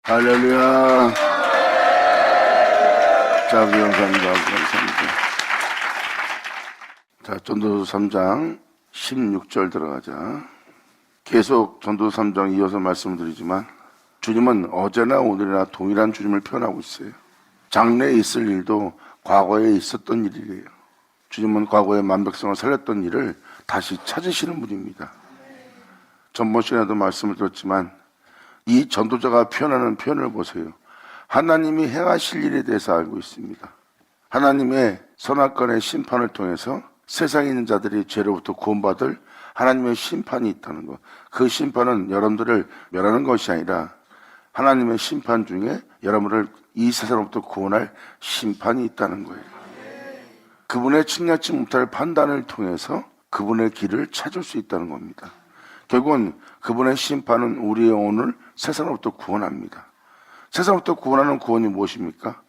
할렐루야. 자, 우리 감사합니다. 자, 전도서 3장 16절 들어가자. 계속 전도서 3장 이어서 말씀을 드리지만 주님은 어제나 오늘이나 동일한 주님을 표현하고 있어요. 장래에 있을 일도 과거에 있었던 일이래요. 주님은 과거에 만백성을 살렸던 일을 다시 찾으시는 분입니다. 전번 시간에도 말씀을 드렸지만 이 전도자가 표현하는 표현을 보세요. 하나님이 행하실 일에 대해서 알고 있습니다. 하나님의 선악간의 심판을 통해서 세상에 있는 자들이 죄로부터 구원받을 하나님의 심판이 있다는 것. 그 심판은 여러분들을 멸하는 것이 아니라 하나님의 심판 중에 여러분을 이 세상으로부터 구원할 심판이 있다는 거예요. 그분의 측량치 못할 판단을 통해서 그분의 길을 찾을 수 있다는 겁니다. 결국은 그분의 심판은 우리의 영혼을 세상으로부터 구원합니다. 세상으로부터 구원하는 구원이 무엇입니까?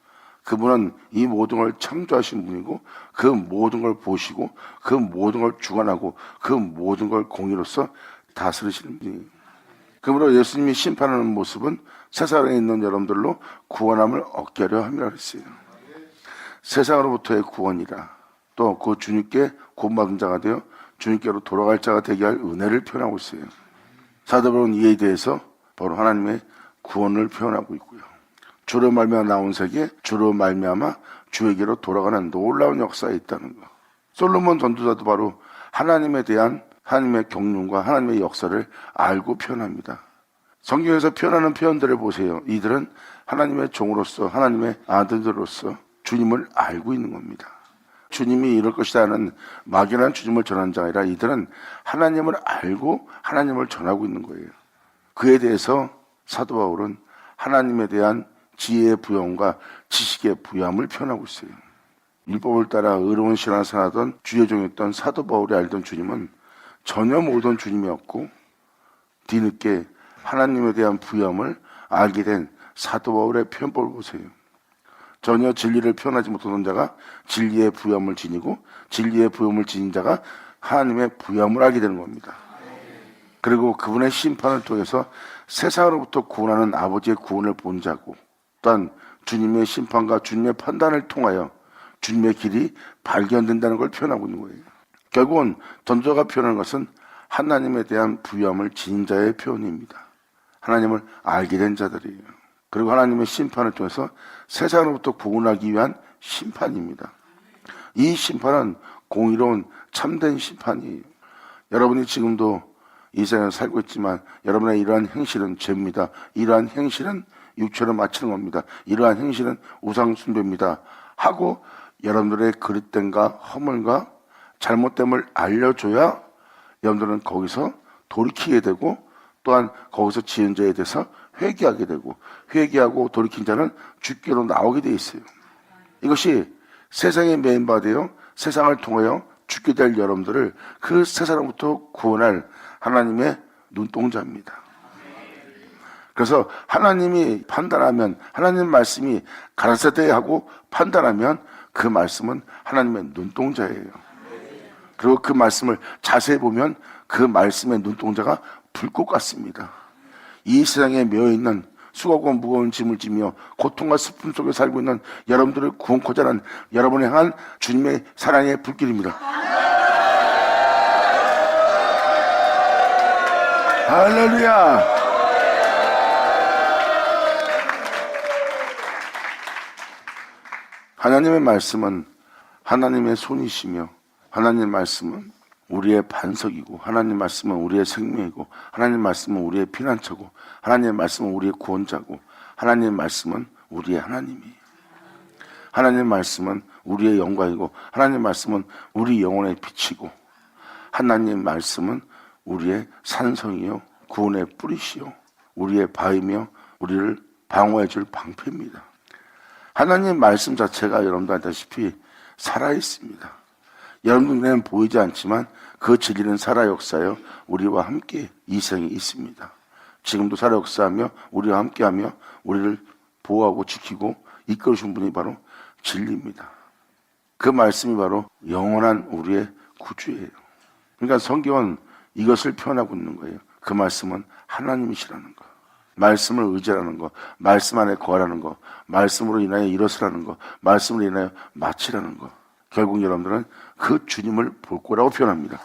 그분은 이 모든 걸 창조하신 분이고 그 모든 걸 보시고 그 모든 걸 주관하고 그 모든 걸 공의로서 다스리시는 분이에요. 그러므로 예수님이 심판하는 모습은 세상에 있는 여러분들로 구원함을 얻게 하려 함이라 그랬어요. 세상으로부터의 구원이라 또 그 주님께 구원받은 자가 되어 주님께로 돌아갈 자가 되게 할 은혜를 표현하고 있어요. 사도 바울은 이에 대해서 바로 하나님의 구원을 표현하고 있고요. 주로 말미암아 나온 세계, 주로 말미암아 주에게로 돌아가는 놀라운 역사에 있다는 것. 솔로몬 전도자도 바로 하나님에 대한 하나님의 경륜과 하나님의 역사를 알고 표현합니다. 성경에서 표현하는 표현들을 보세요. 이들은 하나님의 종으로서 하나님의 아들들로서 주님을 알고 있는 겁니다. 주님이 이럴 것이라는 막연한 주님을 전하는 자가 아니라 이들은 하나님을 알고 하나님을 전하고 있는 거예요. 그에 대해서 사도 바울은 하나님에 대한 지혜의 부여함과 지식의 부여함을 표현하고 있어요. 율법을 따라 의로운 신앙을 살아던 주의 종이었던 사도 바울이 알던 주님은 전혀 모르던 주님이었고 뒤늦게 하나님에 대한 부여함을 알게 된 사도 바울의 표현법을 보세요. 전혀 진리를 표현하지 못하던 자가 진리의 부여함을 지니고 진리의 부여함을 지닌 자가 하나님의 부여함을 알게 되는 겁니다. 그리고 그분의 심판을 통해서 세상으로부터 구원하는 아버지의 구원을 본 자고 또한 주님의 심판과 주님의 판단을 통하여 주님의 길이 발견된다는 걸 표현하고 있는 거예요. 결국은 전도자가 표현하는 것은 하나님에 대한 부여함을 지닌 자의 표현입니다. 하나님을 알게 된 자들이에요. 그리고 하나님의 심판을 통해서 세상으로부터 구원하기 위한 심판입니다. 이 심판은 공의로운 참된 심판이에요. 여러분이 지금도 이 세상에 살고 있지만 여러분의 이러한 행실은 죄입니다. 이러한 행실은 육체를 마치는 겁니다. 이러한 행실은 우상 숭배입니다. 하고 여러분들의 그릇됨과 허물과 잘못됨을 알려줘야 여러분들은 거기서 돌이키게 되고 또한 거기서 지은 죄에 대해서 회개하게 되고 회개하고 돌이킨 자는 주께로 나오게 돼 있어요. 이것이 세상에 매인바되어 세상을 통하여 죽게 될 여러분들을 그 세상으로부터 구원할 하나님의 눈동자입니다. 그래서 하나님이 판단하면 하나님 말씀이 가라사대 하고 판단하면 그 말씀은 하나님의 눈동자예요. 그리고 그 말씀을 자세히 보면 그 말씀의 눈동자가 불꽃 같습니다. 이 세상에 매여있는 수고하고 무거운 짐을 지며 고통과 슬픔 속에 살고 있는 여러분들을 구원코자 하는 여러분을 향한 주님의 사랑의 불길입니다. 할렐루야. 하나님의 말씀은 하나님의 손이시며 하나님의 말씀은 우리의 반석이고 하나님 말씀은 우리의 생명이고 하나님 말씀은 우리의 피난처고 하나님의 말씀은 우리의 구원자고 하나님의 말씀은 우리의 하나님이에요. 하나님의 말씀은 우리의 영광이고 하나님의 말씀은 우리 영혼의 빛이고 하나님의 말씀은 우리의 산성이요 구원의 뿌리시요 우리의 바위며 우리를 방어해 줄 방패입니다. 하나님의 말씀 자체가 여러분도 알다시피 살아있습니다. 여러분 눈에는 보이지 않지만 그 진리는 살아 역사여 우리와 함께 이 생에 있습니다. 지금도 살아 역사하며 우리와 함께하며 우리를 보호하고 지키고 이끌으신 분이 바로 진리입니다. 그 말씀이 바로 영원한 우리의 구주예요. 그러니까 성경은 이것을 표현하고 있는 거예요. 그 말씀은 하나님이시라는 거. 말씀을 의지하는 거, 말씀 안에 거하라는 거, 말씀으로 인하여 일어서라는 거, 말씀으로 인하여 마치라는 거. 결국 여러분들은 그 주님을 볼 거라고 표현합니다.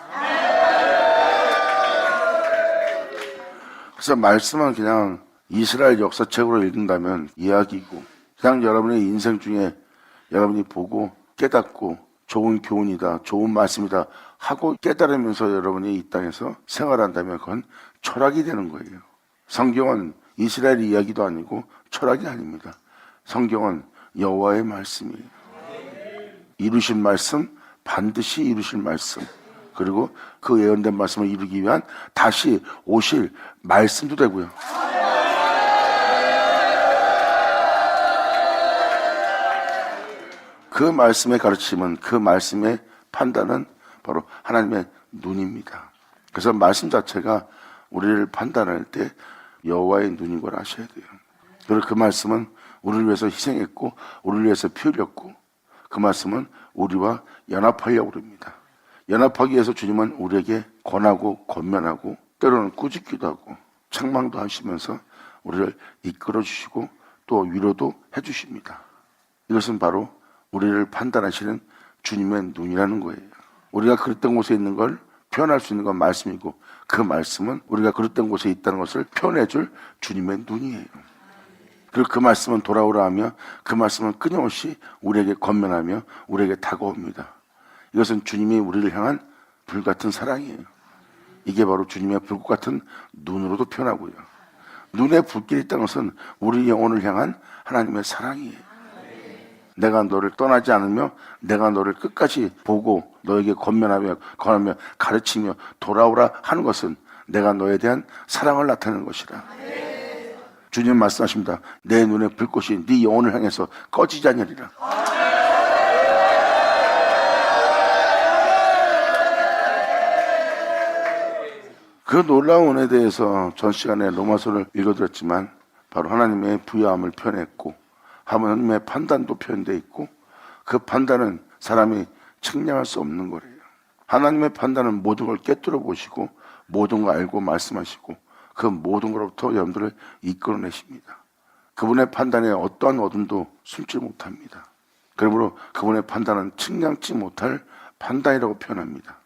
그래서 말씀은 그냥 이스라엘 역사책으로 읽는다면 이야기고, 그냥 여러분의 인생 중에 여러분이 보고 깨닫고 좋은 교훈이다, 좋은 말씀이다 하고 깨달으면서 여러분이 이 땅에서 생활한다면 그건 철학이 되는 거예요. 성경은 이스라엘 이야기도 아니고 철학이 아닙니다. 성경은 여호와의 말씀이에요. 이루신 말씀, 반드시 이루실 말씀, 그리고 그 예언된 말씀을 이루기 위한 다시 오실 말씀도 되고요. 그 말씀의 가르침은, 그 말씀의 판단은 바로 하나님의 눈입니다. 그래서 말씀 자체가 우리를 판단할 때 여호와의 눈인 걸 아셔야 돼요. 그리고 그 말씀은 우리를 위해서 희생했고 우리를 위해서 피 흘렸고, 그 말씀은 우리와 연합하려고 합니다. 연합하기 위해서 주님은 우리에게 권하고 권면하고 때로는 꾸짖기도 하고 책망도 하시면서 우리를 이끌어 주시고 또 위로도 해주십니다. 이것은 바로 우리를 판단하시는 주님의 눈이라는 거예요. 우리가 그릇된 곳에 있는 걸 표현할 수 있는 건 말씀이고, 그 말씀은 우리가 그릇된 곳에 있다는 것을 표현해 줄 주님의 눈이에요. 그리고 그 말씀은 돌아오라 하며, 그 말씀은 끊임없이 우리에게 권면하며 우리에게 다가옵니다. 이것은 주님이 우리를 향한 불같은 사랑이에요. 이게 바로 주님의 불꽃 같은 눈으로도 표현하고요. 눈에 불길이 있다는 것은 우리 영혼을 향한 하나님의 사랑이에요. 내가 너를 떠나지 않으며 내가 너를 끝까지 보고 너에게 권면하며 가르치며 돌아오라 하는 것은 내가 너에 대한 사랑을 나타내는 것이라. 주님 말씀하십니다. 내 눈에 불꽃이 네 영혼을 향해서 꺼지지 않으리라. 그 놀라운 은혜에 대해서 전 시간에 로마서를 읽어드렸지만 바로 하나님의 부여함을 표현했고 하나님의 판단도 표현되어 있고, 그 판단은 사람이 측량할 수 없는 거래요. 하나님의 판단은 모든 걸 꿰뚫어 보시고 모든 걸 알고 말씀하시고 그 모든 것로부터 여러분들을 이끌어내십니다. 그분의 판단에 어떠한 어둠도 숨지 못합니다. 그러므로 그분의 판단은 측량치 못할 판단이라고 표현합니다.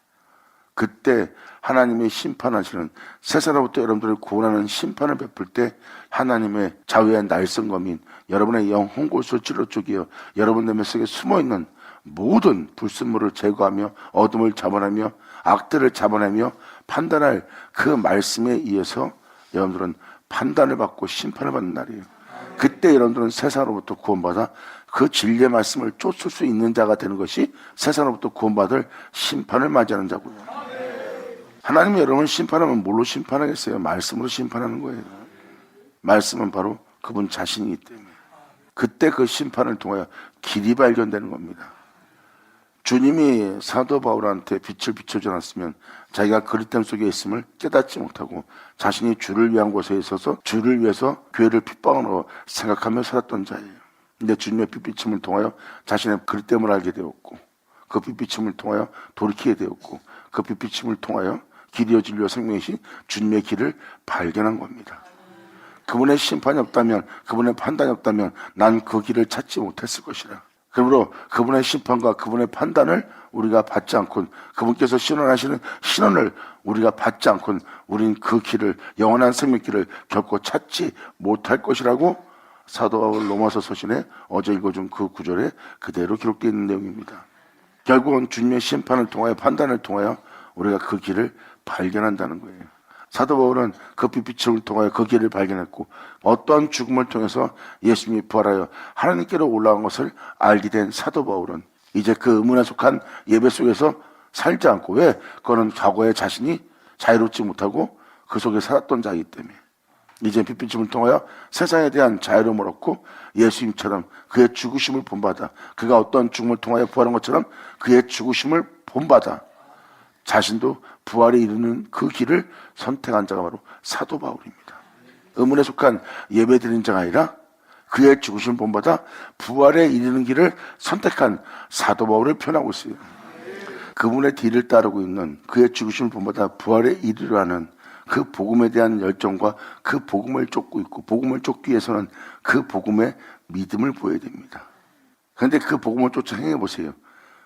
그때 하나님이 심판하시는, 세상으로부터 여러분들을 구원하는 심판을 베풀 때 하나님의 자유의 날성검인 여러분의 영 홍골수를 찔러 쪼개어 여러분 내면 속에 숨어있는 모든 불순물을 제거하며 어둠을 잡아내며 악들을 잡아내며 판단할 그 말씀에 의해서 여러분들은 판단을 받고 심판을 받는 날이에요. 그때 여러분들은 세상으로부터 구원받아 그 진리의 말씀을 쫓을 수 있는 자가 되는 것이 세상으로부터 구원받을 심판을 맞이하는 자고요. 하나님이 여러분을 심판하면 뭘로 심판하겠어요? 말씀으로 심판하는 거예요. 말씀은 바로 그분 자신이기 때문에 그때 그 심판을 통하여 길이 발견되는 겁니다. 주님이 사도 바울한테 빛을 비춰주지 않았으면 자기가 그릇됨 속에 있음을 깨닫지 못하고 자신이 주를 위한 곳에 있어서 주를 위해서 교회를 핍박으로 생각하며 살았던 자예요. 근데 주님의 빛비침을 통하여 자신의 그릇됨을 알게 되었고, 그 빛비침을 통하여 돌이키게 되었고, 그 빛비침을 통하여 길이요 진리요 생명이신 주님의 길을 발견한 겁니다. 그분의 심판이 없다면, 그분의 판단이 없다면 난 그 길을 찾지 못했을 것이라. 그러므로 그분의 심판과 그분의 판단을 우리가 받지 않고는, 그분께서 신원하시는 신원을 우리가 받지 않고는 우린 그 길을, 영원한 생명길을 결코 찾지 못할 것이라고 사도 바울 로마서 서신에 어제 읽어준 그 구절에 그대로 기록되어 있는 내용입니다. 결국은 주님의 심판을 통하여, 판단을 통하여 우리가 그 길을 발견한다는 거예요. 사도 바울은 그 빛비침을 통하여 그 길을 발견했고, 어떠한 죽음을 통해서 예수님이 부활하여 하나님께로 올라간 것을 알게 된 사도 바울은 이제 그 의문에 속한 예배 속에서 살지 않고, 왜? 그거는 과거에 자신이 자유롭지 못하고 그 속에 살았던 자이기 때문에 이제 빛비침을 통하여 세상에 대한 자유로움을 얻고 예수님처럼 그의 죽으심을 본받아, 그가 어떤 죽음을 통하여 부활한 것처럼 그의 죽으심을 본받아 자신도 부활에 이르는 그 길을 선택한 자가 바로 사도 바울입니다. 의문에 속한 예배 드리는 자가 아니라 그의 죽으심을 본받아 부활에 이르는 길을 선택한 사도 바울을 표현하고 있어요. 그분의 뒤를 따르고 있는, 그의 죽으심을 본받아 부활에 이르려 하는 그 복음에 대한 열정과 그 복음을 쫓고 있고, 복음을 쫓기 위해서는 그 복음의 믿음을 보여야 됩니다. 그런데 그 복음을 쫓아 행해보세요.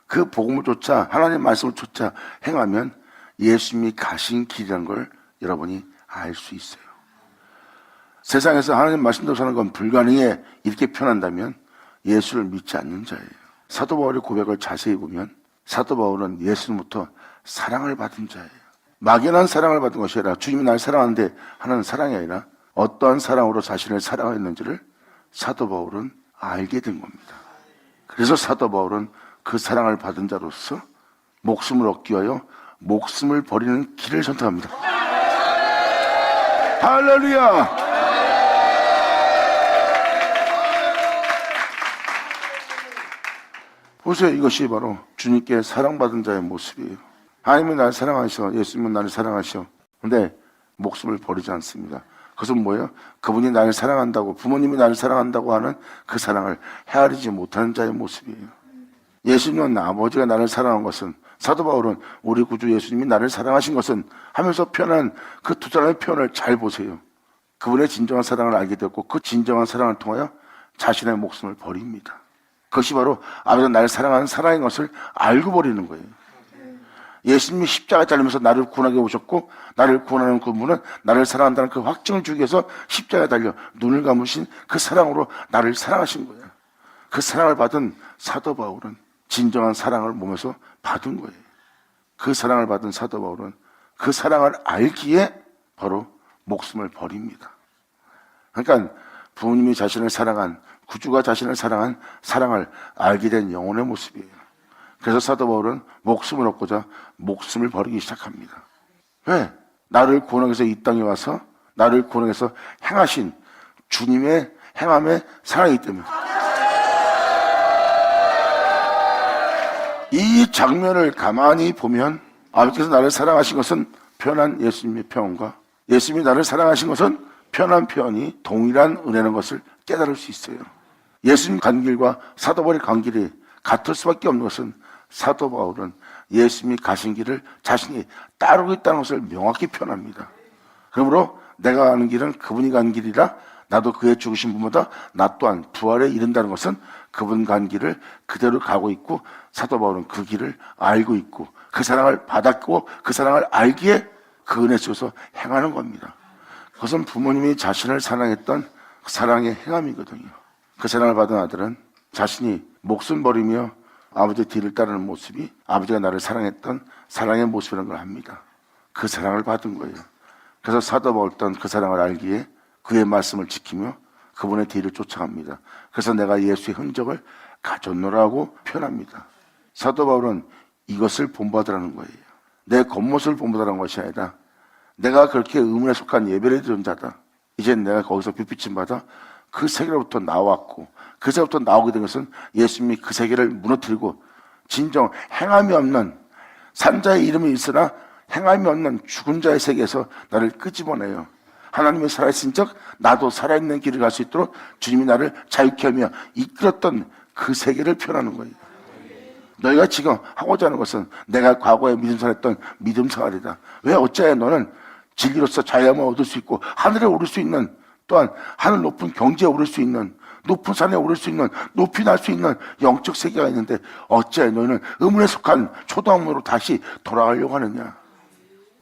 그 복음을 쫓아, 하나님의 말씀을 쫓아 행하면 예수님이 가신 길이라는 걸 여러분이 알 수 있어요. 세상에서 하나님 말씀대로 사는 건 불가능해 이렇게 표현한다면 예수를 믿지 않는 자예요. 사도 바울의 고백을 자세히 보면 사도 바울은 예수님부터 사랑을 받은 자예요. 막연한 사랑을 받은 것이 아니라 주님이 날 사랑하는데 하는 사랑이 아니라 어떠한 사랑으로 자신을 사랑했는지를 사도 바울은 알게 된 겁니다. 그래서 사도 바울은 그 사랑을 받은 자로서 목숨을 얻기 위하여 목숨을 버리는 길을 선택합니다. 할렐루야! 보세요. 이것이 바로 주님께 사랑받은 자의 모습이에요. 하나님은 나를 사랑하셔. 예수님은 나를 사랑하셔. 근데 목숨을 버리지 않습니다. 그것은 뭐예요? 그분이 나를 사랑한다고, 부모님이 나를 사랑한다고 하는 그 사랑을 헤아리지 못하는 자의 모습이에요. 예수님은 아버지가 나를 사랑한 것은, 사도 바울은 우리 구주 예수님이 나를 사랑하신 것은 하면서 표현한 그 두 사람의 표현을 잘 보세요. 그분의 진정한 사랑을 알게 되었고 그 진정한 사랑을 통하여 자신의 목숨을 버립니다. 그것이 바로 아버지가 나를 사랑하는 사랑인 것을 알고 버리는 거예요. 예수님이 십자가에 달리면서 나를 구원하게 오셨고, 나를 구원하는 그분은 나를 사랑한다는 그 확증을 주기 위해서 십자가에 달려 눈을 감으신 그 사랑으로 나를 사랑하신 거예요. 그 사랑을 받은 사도 바울은 진정한 사랑을 몸에서 받은 거예요. 그 사랑을 받은 사도 바울은 그 사랑을 알기에 바로 목숨을 버립니다. 그러니까 부모님이 자신을 사랑한, 구주가 자신을 사랑한 사랑을 알게 된 영혼의 모습이에요. 그래서 사도 바울은 목숨을 얻고자 목숨을 버리기 시작합니다. 왜? 나를 구원하기 위해서 이 땅에 와서 나를 구원하기 위해서 행하신 주님의 행함의 사랑이기 때문에. 이 장면을 가만히 보면 아버지께서 나를 사랑하신 것은 편한 예수님의 표현과 예수님이 나를 사랑하신 것은 편한 표현이 동일한 은혜라는 것을 깨달을 수 있어요. 예수님 간 길과 사도 바울의 간 길이 같을 수밖에 없는 것은 사도 바울은 예수님이 가신 길을 자신이 따르고 있다는 것을 명확히 표현합니다. 그러므로 내가 가는 길은 그분이 간 길이라 나도 그의 죽으신 분보다 나 또한 부활에 이른다는 것은 그분 간 길을 그대로 가고 있고, 사도 바울은 그 길을 알고 있고 그 사랑을 받았고 그 사랑을 알기에 그 은혜 속에서 행하는 겁니다. 그것은 부모님이 자신을 사랑했던 그 사랑의 행함이거든요. 그 사랑을 받은 아들은 자신이 목숨 버리며 아버지의 뒤를 따르는 모습이 아버지가 나를 사랑했던 사랑의 모습이라는 걸 압니다. 그 사랑을 받은 거예요. 그래서 사도 바울 또한 그 사랑을 알기에 그의 말씀을 지키며 그분의 뒤를 쫓아갑니다. 그래서 내가 예수의 흔적을 가졌노라고 표현합니다. 사도 바울은 이것을 본받으라는 거예요. 내 겉모습을 본받으라는 것이 아니라 내가 그렇게 의문에 속한 예배를 드린 자다. 이제 내가 거기서 빛비침 받아 그 세계로부터 나왔고 그 세계로부터 나오게 된 것은 예수님이 그 세계를 무너뜨리고 진정 행함이 없는, 산자의 이름이 있으나 행함이 없는 죽은 자의 세계에서 나를 끄집어내요. 하나님이 살아있은 적 나도 살아있는 길을 갈 수 있도록 주님이 나를 자유케 하며 이끌었던 그 세계를 표현하는 거예요. 너희가 지금 하고자 하는 것은 내가 과거에 믿음생활했던 믿음생활이다. 왜 어찌하여 너는 진리로서 자유함을 얻을 수 있고 하늘에 오를 수 있는, 또한 하늘 높은 경지에 오를 수 있는, 높은 산에 오를 수 있는, 높이 날 수 있는 영적 세계가 있는데 어찌하여 너희는 의문에 속한 초등학문으로 다시 돌아가려고 하느냐.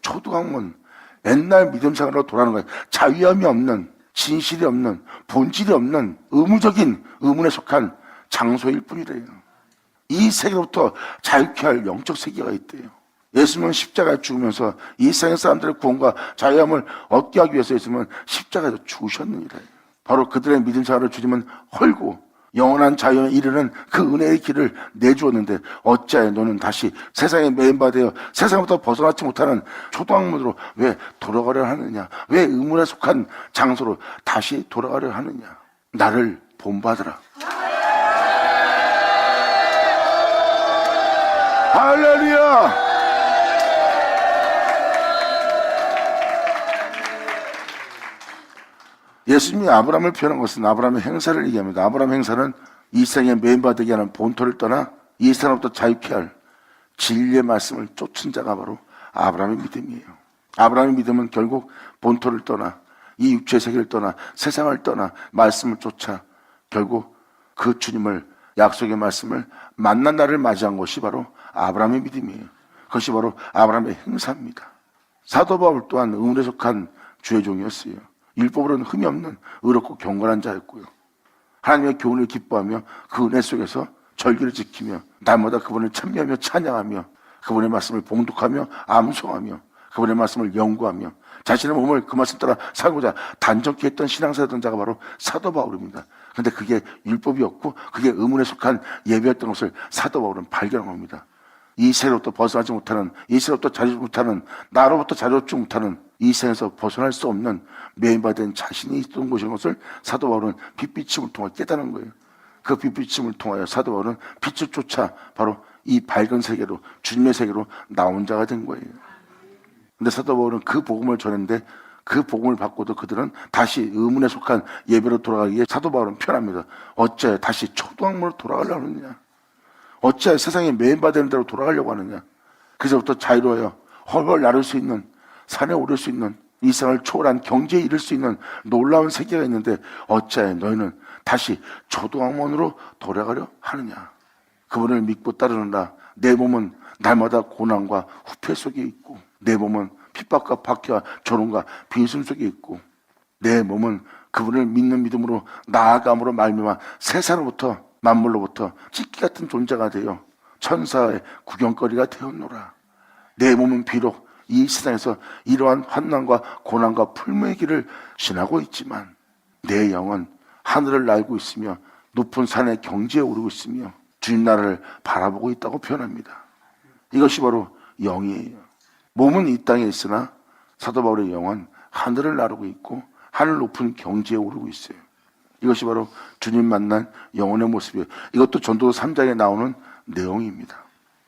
초등학문, 옛날 믿음생활로 돌아가는 거예요. 자유함이 없는, 진실이 없는, 본질이 없는 의무적인 의문에 속한 장소일 뿐이래요. 이 세계로부터 자유케 할 영적 세계가 있대요. 예수님은 십자가에 죽으면서 이 세상 사람들의 구원과 자유함을 얻게 하기 위해서 예수님은 십자가에서 죽으셨느니라. 바로 그들의 믿음생활을 주님은 헐고 영원한 자유에 이르는 그 은혜의 길을 내주었는데 어찌하여 너는 다시 세상에 매인바되어 세상부터 벗어나지 못하는 초등학문으로 왜 돌아가려 하느냐. 왜 의문에 속한 장소로 다시 돌아가려 하느냐. 나를 본받으라. 할렐루야. 예수님이 아브라함을 표현한 것은 아브라함의 행사를 얘기합니다. 아브라함 행사는 이 세상에 매인바되게 하는 본토를 떠나 이 세상부터 자유케 할 진리의 말씀을 쫓은 자가 바로 아브라함의 믿음이에요. 아브라함의 믿음은 결국 본토를 떠나 이 육체의 세계를 떠나 세상을 떠나 말씀을 쫓아 결국 그 주님을 약속의 말씀을 만난 날을 맞이한 것이 바로 아브라함의 믿음이에요. 그것이 바로 아브라함의 행사입니다. 사도 바울 또한 의문에 속한 주의 종이었어요. 율법으로는 흠이 없는 의롭고 경건한 자였고요. 하나님의 교훈을 기뻐하며 그 은혜 속에서 절기를 지키며 날마다 그분을 찬미하며 찬양하며 그분의 말씀을 봉독하며 암송하며 그분의 말씀을 연구하며 자신의 몸을 그 말씀 따라 살고자 단정케 했던 신앙사였던 자가 바로 사도 바울입니다. 그런데 그게 율법이었고 그게 의문에 속한 예배였던 것을 사도 바울은 발견한 겁니다. 이 세로부터 벗어나지 못하는, 이 세로부터 자유지 못하는, 나로부터 자유롭지 못하는 이 세상에서 벗어날 수 없는 매인받은 자신이 있던 곳인 것을 사도 바울은 빛비침을 통해 깨닫는 거예요. 그 빛비침을 통하여 사도 바울은 빛을 쫓아 바로 이 밝은 세계로, 주님의 세계로 나온 자가 된 거예요. 근데 사도 바울은 그 복음을 전했는데 그 복음을 받고도 그들은 다시 의문에 속한 예배로 돌아가기에 사도 바울은 편합니다. 어째 다시 초등학문으로 돌아가려고 하느냐? 어째 세상에 매인받는 대로 돌아가려고 하느냐? 그래서부터 자유로워요. 헐헐 나를 수 있는, 산에 오를 수 있는, 이 세상을 초월한 경지에 이를 수 있는 놀라운 세계가 있는데 어째 너희는 다시 초등학문으로 돌아가려 하느냐? 그분을 믿고 따르느라 내 몸은 날마다 고난과 후패 속에 있고 내 몸은 핍박과 박해와 조롱과 비웃음 속에 있고 내 몸은 그분을 믿는 믿음으로 나아감으로 말미암아 세상으로부터 만물로부터 찢기 같은 존재가 되어 천사의 구경거리가 되었노라. 내 몸은 비록 이 세상에서 이러한 환난과 고난과 풀무의 길을 지나고 있지만 내 영은 하늘을 날고 있으며 높은 산의 경지에 오르고 있으며 주님 나라를 바라보고 있다고 표현합니다. 이것이 바로 영이에요. 몸은 이 땅에 있으나 사도 바울의 영은 하늘을 나르고 있고 하늘 높은 경지에 오르고 있어요. 이것이 바로 주님 만난 영혼의 모습이에요. 이것도 전도서 3장에 나오는 내용입니다.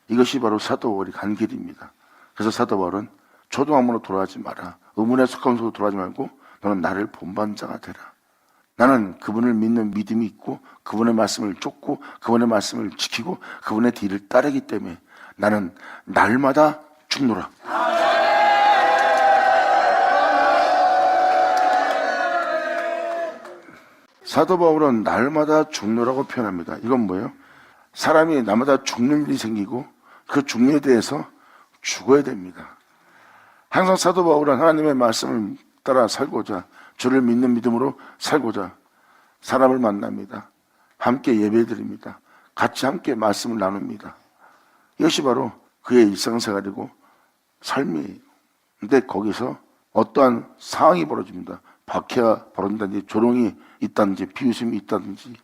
이것이 바로 사도 바울이 간 길입니다. 그래서 사도 바울은 초등학문으로 돌아가지 마라. 의문에 속한 곳으로 돌아가지 말고 너는 나를 본받는 자가 되라. 나는 그분을 믿는 믿음이 있고 그분의 말씀을 쫓고 그분의 말씀을 지키고 그분의 뒤를 따르기 때문에 나는 날마다 죽노라. 사도 바울은 날마다 죽노라고 표현합니다. 이건 뭐예요? 사람이 날마다 죽는 일이 생기고 그 죽는 일에 대해서 죽어야 됩니다. 항상 사도 바울은 하나님의 말씀을 따라 살고자 주를 믿는 믿음으로 살고자 사람을 만납니다. 함께 예배드립니다. 같이 함께 말씀을 나눕니다. 이것이 바로 그의 일상생활이고 삶이에요. 근데 거기서 어떠한 상황이 벌어집니다. 박해가 벌어진다든지 조롱이 있다든지 비웃음이 있다든지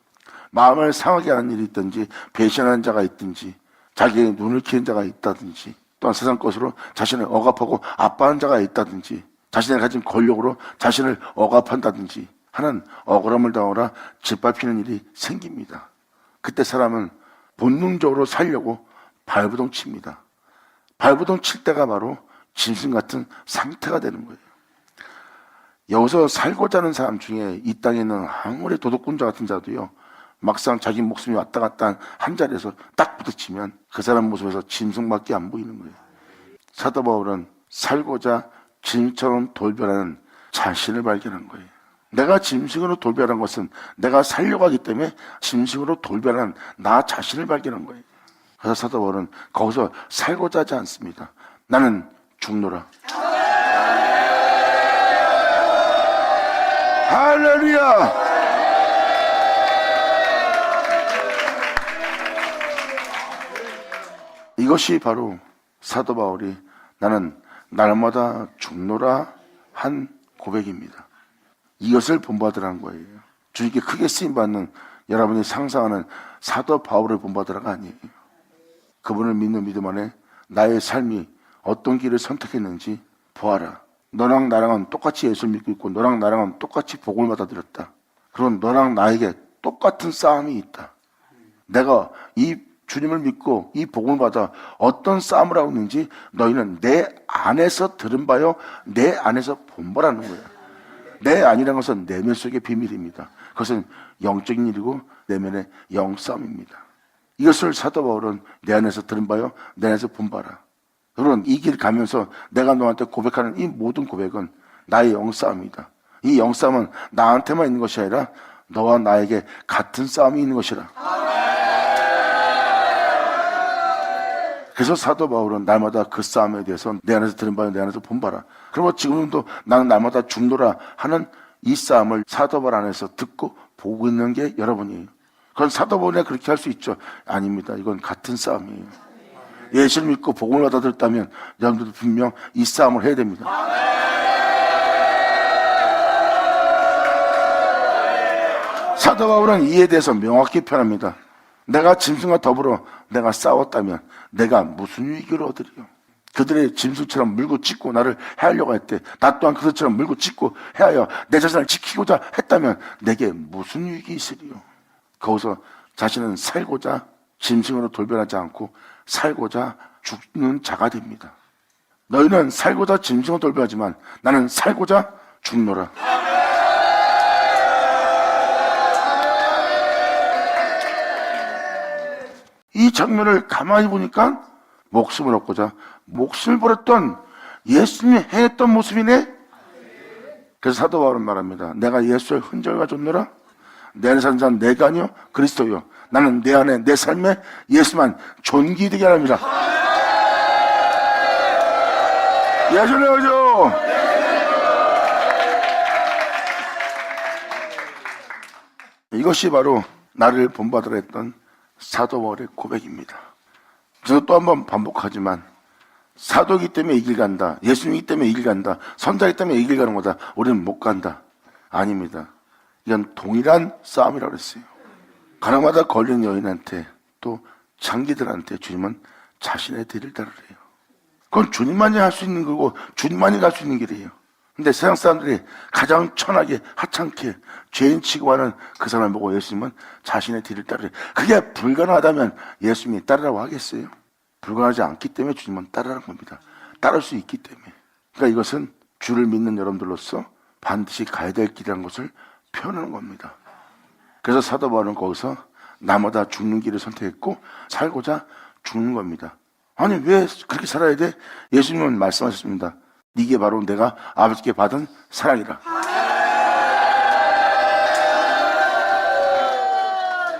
마음을 상하게 하는 일이 있든지 배신하는 자가 있든지 자기의 눈을 키는 자가 있다든지 또한 세상 것으로 자신을 억압하고 압박하는 자가 있다든지 자신의 가진 권력으로 자신을 억압한다든지 하는 억울함을 당하라 짓밟히는 일이 생깁니다. 그때 사람은 본능적으로 살려고 발부동 칩니다. 발부동 칠 때가 바로 짐승 같은 상태가 되는 거예요. 여기서 살고자 하는 사람 중에 이 땅에 있는 아무리 도덕군자 같은 자도요 막상 자기 목숨이 왔다 갔다 한 자리에서 딱 부딪히면 그 사람 모습에서 짐승밖에 안 보이는 거예요. 사도 바울은 살고자 짐승처럼 돌변하는 자신을 발견한 거예요. 내가 짐승으로 돌변한 것은 내가 살려고 하기 때문에 짐승으로 돌변한 나 자신을 발견한 거예요. 그래서 사도 바울은 거기서 살고자 하지 않습니다. 나는 죽노라. 할렐루야! 이것이 바로 사도 바울이 나는 날마다 죽노라 한 고백입니다. 이것을 본받으라는 거예요. 주님께 크게 쓰임받는 여러분이 상상하는 사도 바울을 본받으라가 아니에요. 그분을 믿는 믿음 안에 나의 삶이 어떤 길을 선택했는지 보아라. 너랑 나랑은 똑같이 예수를 믿고 있고 너랑 나랑은 똑같이 복을 받아들였다. 그런 너랑 나에게 똑같은 싸움이 있다. 내가 이 주님을 믿고 이 복을 받아 어떤 싸움을 하고 있는지 너희는 내 안에서 들은 바요 내 안에서 본 바라는 거야. 내 안이라는 것은 내면 속의 비밀입니다. 그것은 영적인 일이고 내면의 영싸움입니다. 이것을 사도 바울은 내 안에서 들은 바요 내 안에서 본 바라. 여러분, 이 길 가면서 내가 너한테 고백하는 이 모든 고백은 나의 영싸움이다. 이 영싸움은 나한테만 있는 것이 아니라 너와 나에게 같은 싸움이 있는 것이라. 그래서 사도 바울은 날마다 그 싸움에 대해서 내 안에서 들은 바는 내 안에서 본 바라. 그리고 지금도 나는 날마다 죽노라 하는 이 싸움을 사도 바울 안에서 듣고 보고 있는 게 여러분이에요. 그건 사도 바울이 그렇게 할 수 있죠? 아닙니다. 이건 같은 싸움이에요. 예수를 믿고 복음을 받아들였다면 여러분들도 분명 이 싸움을 해야 됩니다. 사도 바울은 이에 대해서 명확히 표현합니다. 내가 짐승과 더불어 내가 싸웠다면 내가 무슨 유익을 얻으리요? 그들의 짐승처럼 물고 찢고 나를 해하려고 했대. 나 또한 그들처럼 물고 찢고 해하여 내 자신을 지키고자 했다면 내게 무슨 유익이 있으리요? 거기서 자신은 살고자 짐승으로 돌변하지 않고 살고자 죽는 자가 됩니다. 너희는 살고자 짐승으로 돌변하지만 나는 살고자 죽노라. 이 장면을 가만히 보니까 목숨을 얻고자 목숨을 버렸던 예수님이 행했던 모습이네. 그래서 사도 바울은 말합니다. 내가 예수의 흔적을 가졌노라. 내 안에 사는 자는 내가 아니요 그리스도요. 나는 내 안에 내 삶에 예수만 존귀되게 하랍니다. 예수는 어디죠? 이것이 바로 나를 본받으라 했던 사도 바울의 고백입니다. 저도 또 한 번 반복하지만 사도이기 때문에 이 길 간다. 예수님이기 때문에 이 길 간다. 선자이기 때문에 이 길 가는 거다. 우리는 못 간다. 아닙니다. 이건 동일한 싸움이라고 그랬어요. 가나마다 걸린 여인한테 또 장기들한테 주님은 자신의 뒤를 따르래요. 그건 주님만이 할 수 있는 거고 주님만이 갈 수 있는 길이에요. 근데 세상 사람들이 가장 천하게 하찮게 죄인 취급하는 그 사람을 보고 예수님은 자신의 뒤를 따르래. 그게 불가능하다면 예수님이 따르라고 하겠어요? 불가능하지 않기 때문에 주님은 따르라는 겁니다. 따를 수 있기 때문에. 그러니까 이것은 주를 믿는 여러분들로서 반드시 가야 될 길이라는 것을 표현하는 겁니다. 그래서 사도 바울은 거기서 나마다 죽는 길을 선택했고 살고자 죽는 겁니다. 아니 왜 그렇게 살아야 돼? 예수님은 말씀하셨습니다. 이게 바로 내가 아버지께 받은 사랑이라.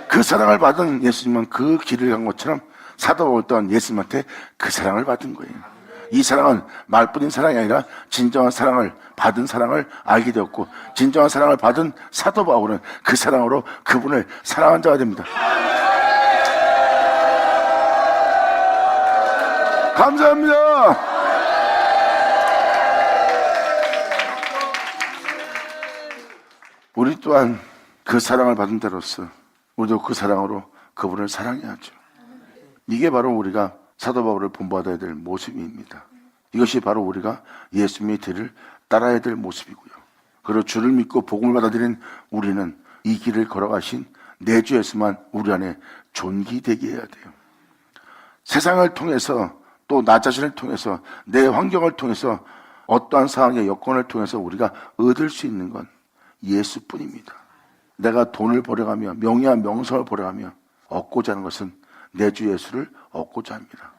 그 사랑을 받은 예수님은 그 길을 간 것처럼 사도 바울 또한 예수님한테 그 사랑을 받은 거예요. 이 사랑은 말뿐인 사랑이 아니라 진정한 사랑을 받은 사랑을 알게 되었고 진정한 사랑을 받은 사도 바울은 그 사랑으로 그분을 사랑한 자가 됩니다. 감사합니다. 우리 또한 그 사랑을 받은 자로서 우리도 그 사랑으로 그분을 사랑해야죠. 이게 바로 우리가 사도 바울을 본받아야 될 모습입니다. 이것이 바로 우리가 예수님의 뒤를 따라야 될 모습이고요. 그리고 주를 믿고 복음을 받아들인 우리는 이 길을 걸어가신 내 주 예수만 우리 안에 존귀되게 해야 돼요. 세상을 통해서 또 나 자신을 통해서 내 환경을 통해서 어떠한 상황의 여건을 통해서 우리가 얻을 수 있는 건 예수뿐입니다. 내가 돈을 벌어가며 명예와 명성을 벌어가며 얻고자 하는 것은 내 주 예수를 얻고자 합니다.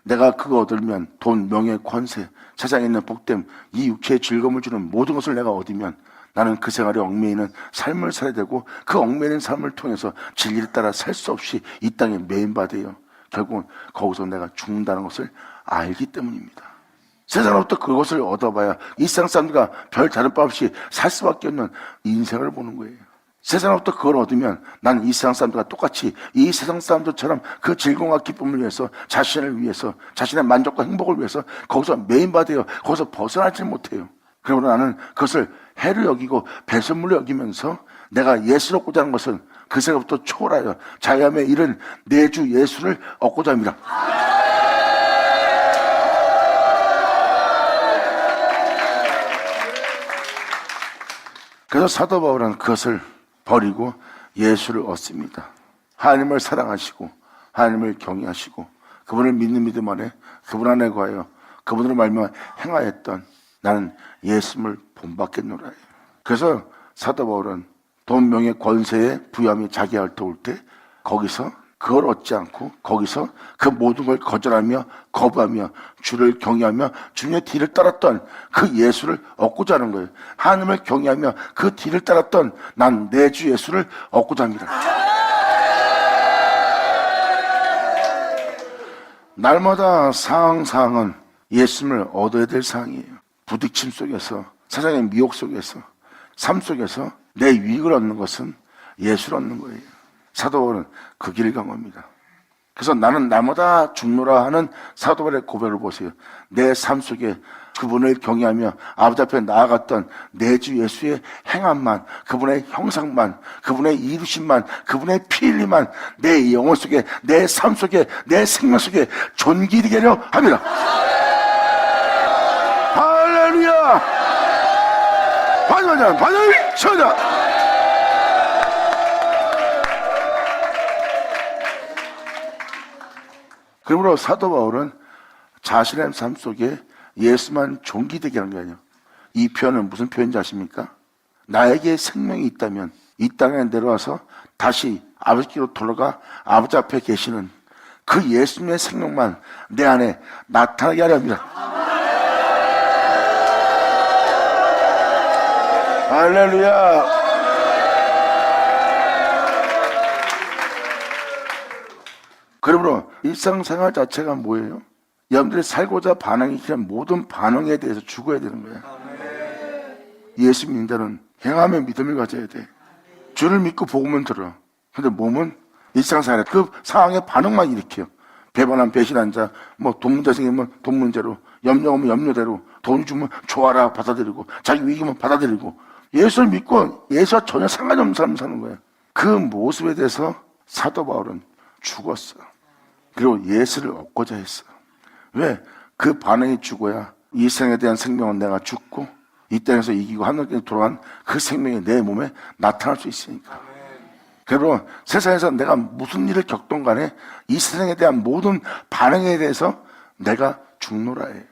내가 그거 얻으면 돈, 명예, 권세, 세상에 있는 복됨, 이 육체의 즐거움을 주는 모든 것을 내가 얻으면 나는 그 생활에 얽매이는 삶을 살아야 되고 그 얽매이는 삶을 통해서 진리를 따라 살 수 없이 이 땅에 매인받아요. 결국은 거기서 내가 죽는다는 것을 알기 때문입니다. 세상으로부터 그것을 얻어봐야 이 세상 사람들과 별 다른 바 없이 살 수밖에 없는 인생을 보는 거예요. 세상으로부터 그걸 얻으면 나는 이 세상 사람들과 똑같이 이 세상 사람들처럼 그 즐거움과 기쁨을 위해서 자신을 위해서 자신의 만족과 행복을 위해서 거기서 매인받아요. 거기서 벗어나질 못해요. 그러므로 나는 그것을 해로 여기고 배설물로 여기면서 내가 예수를 얻고자 하는 것은 그 생각부터 초월하여 자유함에 이른 내 주 예수를 얻고자 합니다. 그래서 사도 바울은 그것을 버리고 예수를 얻습니다. 하나님을 사랑하시고 하나님을 경외하시고 그분을 믿는 믿음 안에 그분 안에 거하여 그분으로 말미암아 행하였던 나는 예수를 본받겠노라. 그래서 사도 바울은 돈, 명예, 권세의 부여함이 자기 앓터 올 때 거기서 그걸 얻지 않고 거기서 그 모든 걸 거절하며 거부하며 주를 경외하며 주님의 뒤를 따랐던 그 예수를 얻고자 하는 거예요. 하나님을 경외하며 그 뒤를 따랐던 난 내 주 예수를 얻고자 합니다. 날마다 상황은 예수님을 얻어야 될 상황이에요. 부딪힘 속에서, 세상의 미혹 속에서, 삶 속에서 내 유익을 얻는 것은 예수를 얻는 거예요. 사도 바울은 그 길을 간 겁니다. 그래서 나는 날마다 죽노라 하는 사도 바울의 고백을 보세요. 내 삶 속에 그분을 경외하며 아버지 앞에 나아갔던 내 주 예수의 행함만, 그분의 형상만, 그분의 이루심만, 그분의 피 흘림만 내 영혼 속에, 내 삶 속에, 내 생명 속에 존귀되게 하려 합니다. 할렐루야! 반을 쳐자! 그러므로 사도 바울은 자신의 삶 속에 예수만 존귀되게 하는 게 아니에요. 이 표현은 무슨 표현인지 아십니까? 나에게 생명이 있다면 이 땅에 내려와서 다시 아버지께로 돌아가 아버지 앞에 계시는 그 예수님의 생명만 내 안에 나타나게 하려 합니다. 할렐루야! 그러므로 일상생활 자체가 뭐예요? 여러분들이 살고자 반응이 필요한 모든 반응에 대해서 죽어야 되는 거예요. 예수 믿는 자는 행함의 믿음을 가져야 돼. 주를 믿고 복음은 들어. 근데 몸은 일상생활에 그 상황에 반응만 일으켜요. 배반한 배신한 자, 돈 문제 생기면 돈 문제로, 염려 오면 염려대로, 돈 주면 좋아라 받아들이고, 자기 위기면 받아들이고, 예수를 믿고 예수와 전혀 상관이 없는 사람 사는 거예요. 그 모습에 대해서 사도 바울은 죽었어. 그리고 예수를 얻고자 했어. 왜? 그 반응이 죽어야 이 생에 대한 생명은 내가 죽고 이 땅에서 이기고 하늘에 돌아간 그 생명이 내 몸에 나타날 수 있으니까. 그리고 세상에서 내가 무슨 일을 겪던 간에 이 세상에 대한 모든 반응에 대해서 내가 죽노라 해요.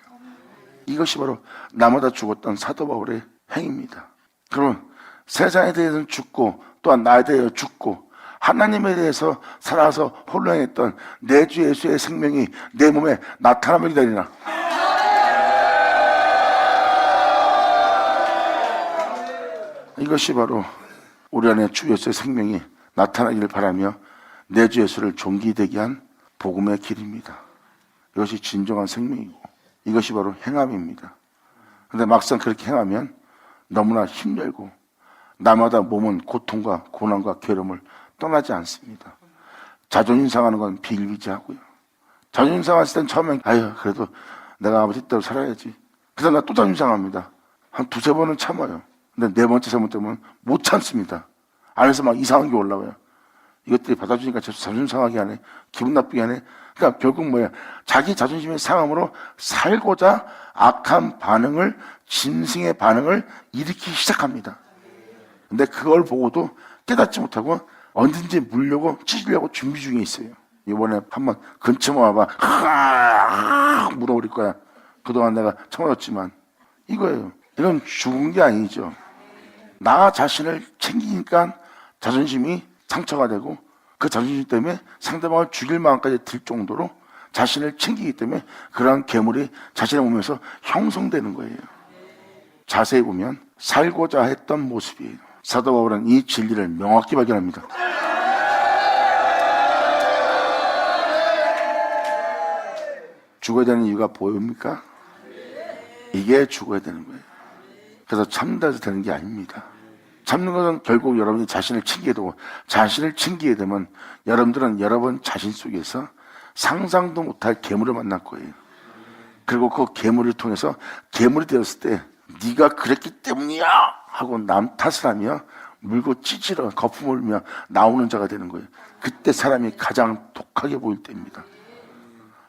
이것이 바로 나마다 죽었던 사도 바울의 행입니다. 그러면 세상에 대해서는 죽고 또한 나에 대해서 죽고 하나님에 대해서 살아서 혼란했던 내 주 예수의 생명이 내 몸에 나타남을 기다리나. 이것이 바로 우리 안에 주 예수의 생명이 나타나기를 바라며 내 주 예수를 존귀되게 한 복음의 길입니다. 이것이 진정한 생명이고 이것이 바로 행함입니다. 그런데 막상 그렇게 행하면 너무나 힘들고 날마다 몸은 고통과 고난과 괴로움을 떠나지 않습니다. 자존심 상하는 건 비일비재하고요. 자존심 상했을 땐 처음엔 그래도 내가 아버지 뜻대로 살아야지. 그래서 나 또 자존심 상합니다. 한 두세 번은 참아요. 근데 네 번째, 세 번째 되면 못 참습니다. 안에서 막 이상한 게 올라와요. 이것들이 받아주니까 자존심 상하게 하네. 기분 나쁘게 하네. 그러니까 결국 뭐야? 자기 자존심의 상함으로 살고자 악한 반응을, 짐승의 반응을 일으키기 시작합니다. 근데 그걸 보고도 깨닫지 못하고 언제든지 물려고 찢으려고 준비 중에 있어요. 이번에 한번 근처만 와봐. 물어버릴 거야. 그동안 내가 참아줬지만. 이거예요. 이건 죽은 게 아니죠. 나 자신을 챙기니까 자존심이 상처가 되고 그 자존심 때문에 상대방을 죽일 마음까지 들 정도로 자신을 챙기기 때문에 그러한 괴물이 자신의 몸에서 형성되는 거예요. 자세히 보면 살고자 했던 모습이에요. 사도 바울은 이 진리를 명확히 발견합니다. 죽어야 되는 이유가 보입니까? 이게 죽어야 되는 거예요. 그래서 참는다 해서 되는 게 아닙니다. 참는 것은 결국 여러분이 자신을 챙기게 되고 자신을 챙기게 되면 여러분들은 여러분 자신 속에서 상상도 못할 괴물을 만날 거예요. 그리고 그 괴물을 통해서 괴물이 되었을 때 네가 그랬기 때문이야 하고 남 탓을 하며 물고 찌질러 거품을 흘며 나오는 자가 되는 거예요. 그때 사람이 가장 독하게 보일 때입니다.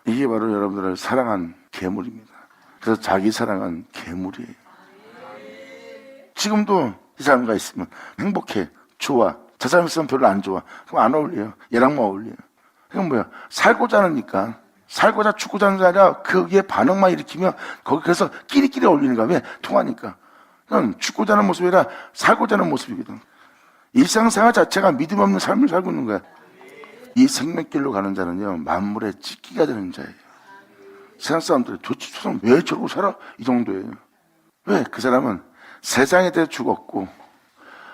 이게 바로 여러분들을 사랑한 괴물입니다. 그래서 자기 사랑은 괴물이에요. 지금도 이 사람과 있으면 행복해, 좋아. 저 사람 있으면 별로 안 좋아. 그럼 안 어울려요. 얘랑만 어울려요. 그건 뭐야? 살고자 하니까 살고자 죽고자 하는 게 아니라 거기에 반응만 일으키며 거기 그래서 끼리끼리 어울리는 거야. 왜? 통하니까. 그건 죽고자 하는 모습이 아니라 살고자 하는 모습이거든. 일상생활 자체가 믿음 없는 삶을 살고 있는 거야. 이 생명길로 가는 자는요, 만물의 찢기가 되는 자예요. 세상 사람들이 도대체 저 사람 왜 저러고 살아? 이 정도예요. 왜? 그 사람은 세상에 대해 죽었고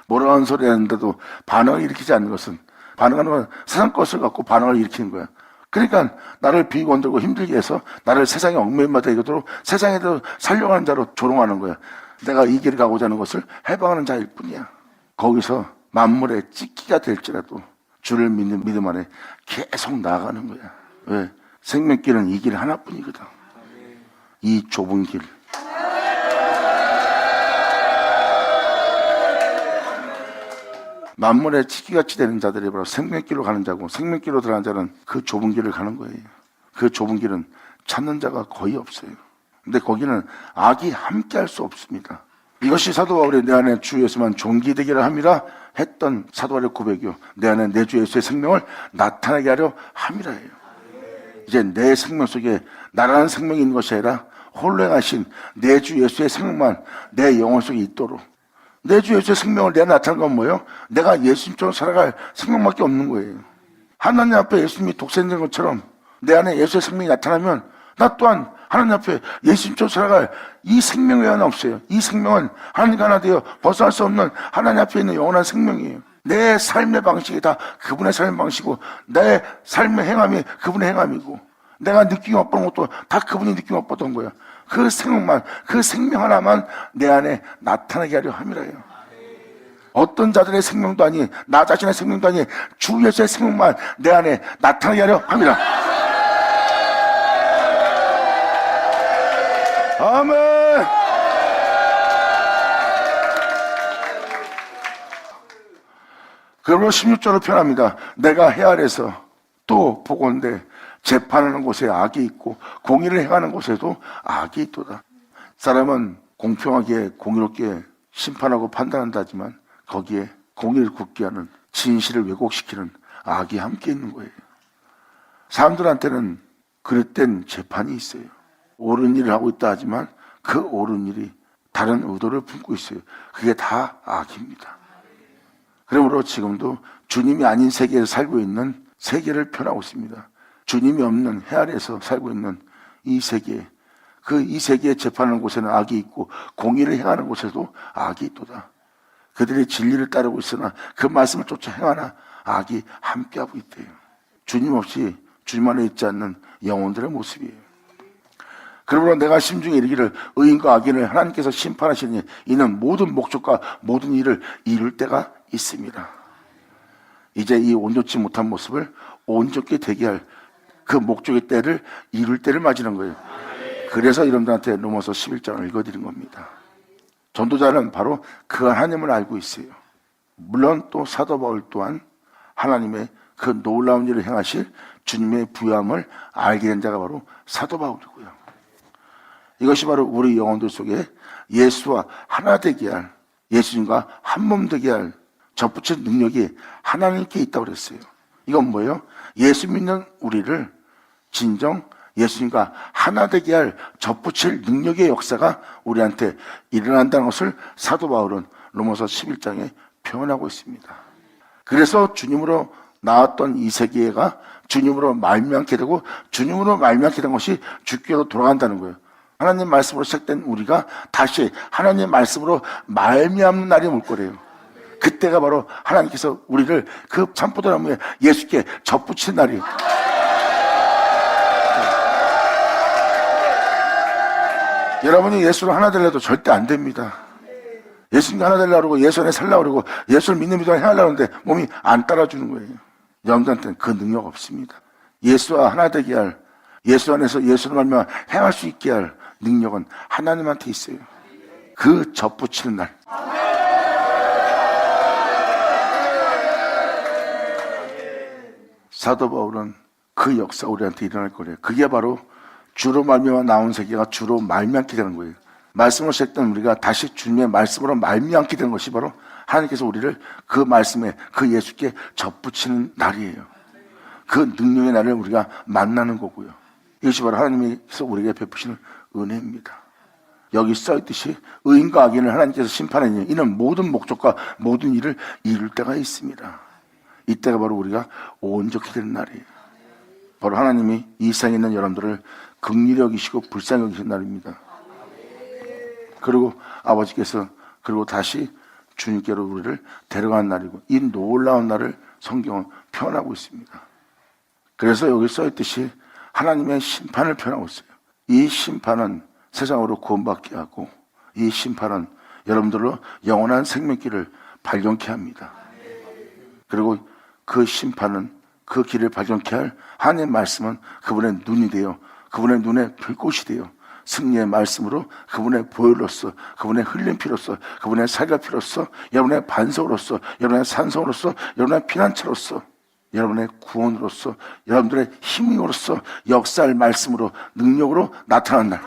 뭐라 하는 소리 하는데도 반응을 일으키지 않는 것은, 반응하는 건 세상 것을 갖고 반응을 일으키는 거야. 그러니까 나를 비건들고 힘들게 해서 나를 세상에 얽매임마다 이거도록 세상에도 살려가는 자로 조롱하는 거야. 내가 이 길을 가고자 하는 것을 해방하는 자일 뿐이야. 거기서 만물의 찢기가 될지라도 주를 믿는 믿음 안에 계속 나아가는 거야. 왜? 생명길은 이 길 하나뿐이거든. 이 좁은 길. 만물의 찢기같이 되는 자들이 바로 생명길로 가는 자고, 생명길로 들어가는 자는 그 좁은 길을 가는 거예요. 그 좁은 길은 찾는 자가 거의 없어요. 근데 거기는 악이 함께 할 수 없습니다. 이것이 사도 바울이 내 안에 주 예수만 존귀되기를 함이라 했던 사도 바울의 고백이요, 내 안에 내 주 예수의 생명을 나타나게 하려 함이라예요. 이제 내 생명 속에 나라는 생명이 있는 것이 아니라 홀로 행하신 내 주 예수의 생명만 내 영혼 속에 있도록. 내 주 예수의 생명을 내가 나타낸 건 뭐예요? 내가 예수님처럼 살아갈 생명밖에 없는 거예요. 하나님 앞에 예수님이 독생된 것처럼 내 안에 예수의 생명이 나타나면 나 또한 하나님 앞에 예수님처럼 살아갈 이 생명 외에는 없어요. 이 생명은 하나님과 하나 되어 벗어날 수 없는 하나님 앞에 있는 영원한 생명이에요. 내 삶의 방식이 다 그분의 삶의 방식이고, 내 삶의 행함이 그분의 행함이고, 내가 느끼고 맛보는 것도 다 그분이 느끼고 맛보던 거야. 그 생명만, 그 생명 하나만 내 안에 나타나게 하려 함이라요. 어떤 자들의 생명도 아니, 나 자신의 생명도 아니, 주 예수의 생명만 내 안에 나타나게 하려 함이라. 아멘. 그러므로 16절을 표현합니다. 내가 해 아래서 또 보건대 재판하는 곳에 악이 있고 공의를 행하는 곳에도 악이 있도다. 사람은 공평하게 공의롭게 심판하고 판단한다지만 거기에 공의를 굳게 하는, 진실을 왜곡시키는 악이 함께 있는 거예요. 사람들한테는 그릇된 재판이 있어요. 옳은 일을 하고 있다 하지만 그 옳은 일이 다른 의도를 품고 있어요. 그게 다 악입니다. 그러므로 지금도 주님이 아닌 세계에서 살고 있는 세계를 표현하고 있습니다. 주님이 없는 해 아래에서 살고 있는 이 세계, 이 세계에 재판하는 곳에는 악이 있고 공의를 행하는 곳에도 악이 있도다. 그들이 진리를 따르고 있으나 그 말씀을 쫓아 행하나 악이 함께하고 있대요. 주님 없이 주님 안에 있지 않는 영혼들의 모습이에요. 그러므로 내가 심중에 이르기를 의인과 악인을 하나님께서 심판하시니 이는 모든 목적과 모든 일을 이룰 때가 있습니다. 이제 이 온전치 못한 모습을 온전히 되게 할 그 목적의 때를 이룰 때를 맞이는 거예요. 그래서 여러분들한테 로마서 11장을 읽어드린 겁니다. 전도자는 바로 그 하나님을 알고 있어요. 물론 또 사도 바울 또한 하나님의 그 놀라운 일을 행하실 주님의 부요함을 알게 된 자가 바로 사도 바울이고요. 이것이 바로 우리 영혼들 속에 예수와 하나 되게 할, 예수님과 한 몸 되게 할 접붙일 능력이 하나님께 있다고 그랬어요. 이건 뭐예요? 예수 믿는 우리를 진정 예수님과 하나 되게 할 접붙일 능력의 역사가 우리한테 일어난다는 것을 사도 바울은 로마서 11장에 표현하고 있습니다. 그래서 주님으로 나왔던 이 세계가 주님으로 말미암게 되고 주님으로 말미암게 된 것이 주께로 돌아간다는 거예요. 하나님 말씀으로 시작된 우리가 다시 하나님 말씀으로 말미암는 날이 올 거래요. 그때가 바로 하나님께서 우리를 그 참포도나무에 예수께 접붙인 날이에요. 여러분이 예수로 하나 되려도 절대 안 됩니다. 예수님과 하나 되려고 그러고 예수 안에 살려고 그러고 예수를 믿는 믿음을 행하려고 하는데 몸이 안 따라주는 거예요. 여러분들한테는 그 능력 없습니다. 예수와 하나 되게 할, 예수 안에서 예수를 말미암아 행할 수 있게 할 능력은 하나님한테 있어요. 그 접붙이는 날. 사도 바울은 그 역사가 우리한테 일어날 거래요. 그게 바로 주로 말미암아 나온 세계가 주로 말미암게 되는 거예요. 말씀으로 시작된 우리가 다시 주님의 말씀으로 말미암게 되는 것이 바로 하나님께서 우리를 그 말씀에 그 예수께 접붙이는 날이에요. 그 능력의 날을 우리가 만나는 거고요. 이것이 바로 하나님께서 우리에게 베푸시는 은혜입니다. 여기 써있듯이 의인과 악인을 하나님께서 심판하니 이는 모든 목적과 모든 일을 이룰 때가 있습니다. 이때가 바로 우리가 온전히 되는 날이에요. 바로 하나님이 이 세상에 있는 여러분들을 긍휼히 여기시고 불쌍히 여기신 날입니다. 그리고 아버지께서 그리고 다시 주님께로 우리를 데려간 날이고, 이 놀라운 날을 성경은 표현하고 있습니다. 그래서 여기 써있듯이 하나님의 심판을 표현하고 있어요. 이 심판은 세상으로 구원받게 하고, 이 심판은 여러분들로 영원한 생명길을 발견케 합니다. 그리고 그 심판은, 그 길을 발견케 할 하나님의 말씀은 그분의 눈이 되어, 그분의 눈에 불꽃이 되어 승리의 말씀으로 그분의 보혈로서, 그분의 흘린 피로서, 그분의 살과 피로서, 여러분의 반석으로서, 여러분의 산성으로서, 여러분의 피난처로서, 여러분의 구원으로서, 여러분들의 힘으로서 역사할 말씀으로, 능력으로 나타난 날.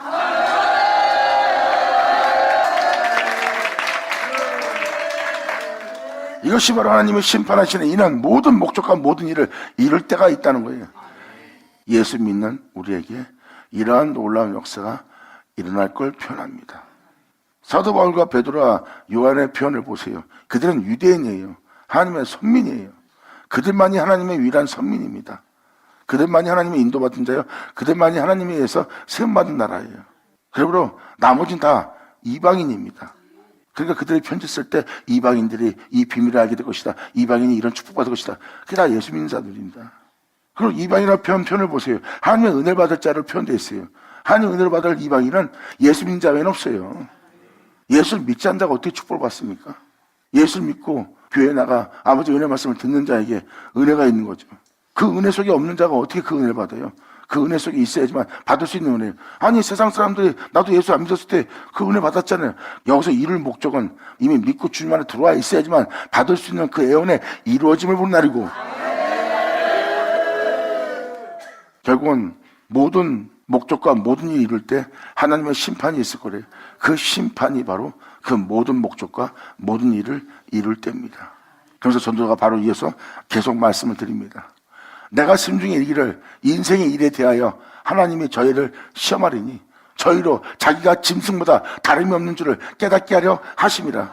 이것이 바로 하나님의 심판하시는 이는 모든 목적과 모든 일을 이룰 때가 있다는 거예요. 예수 믿는 우리에게 이러한 놀라운 역사가 일어날 걸 표현합니다. 사도 바울과 베드로와 요한의 표현을 보세요. 그들은 유대인이에요. 하나님의 선민이에요. 그들만이 하나님의 유일한 선민입니다. 그들만이 하나님의 인도받은 자예요. 그들만이 하나님에 의해서 세움받은 나라예요. 그리고 나머지는 다 이방인입니다. 그러니까 그들이 편지 쓸 때 이방인들이 이 비밀을 알게 될 것이다, 이방인이 이런 축복받을 것이다, 그게 다 예수 믿는 자들입니다. 그리고 이방인이라는 표현을 보세요. 하나님의 은혜를 받을 자를 표현되어 있어요. 하나님의 은혜를 받을 이방인은 예수 믿는 자 외에는 없어요. 예수를 믿지 않는 자가 어떻게 축복을 받습니까? 예수를 믿고 교회에 나가 아버지 은혜 말씀을 듣는 자에게 은혜가 있는 거죠. 그 은혜 속에 없는 자가 어떻게 그 은혜를 받아요? 그 은혜 속에 있어야지만 받을 수 있는 은혜예요. 아니, 세상 사람들이 나도 예수 안 믿었을 때 그 은혜 받았잖아요. 여기서 이룰 목적은 이미 믿고 주님 안에 들어와 있어야지만 받을 수 있는 그 애원의 이루어짐을 보는 날이고, 결국은 모든 목적과 모든 일을 이룰 때 하나님의 심판이 있을 거래요. 그 심판이 바로 그 모든 목적과 모든 일을 이룰 때입니다. 그래서 전도자가 바로 이어서 계속 말씀을 드립니다. 내가 심중에 이르기를 인생의 일에 대하여 하나님이 저희를 시험하리니 저희로 자기가 짐승보다 다름이 없는 줄을 깨닫게 하려 하심이라.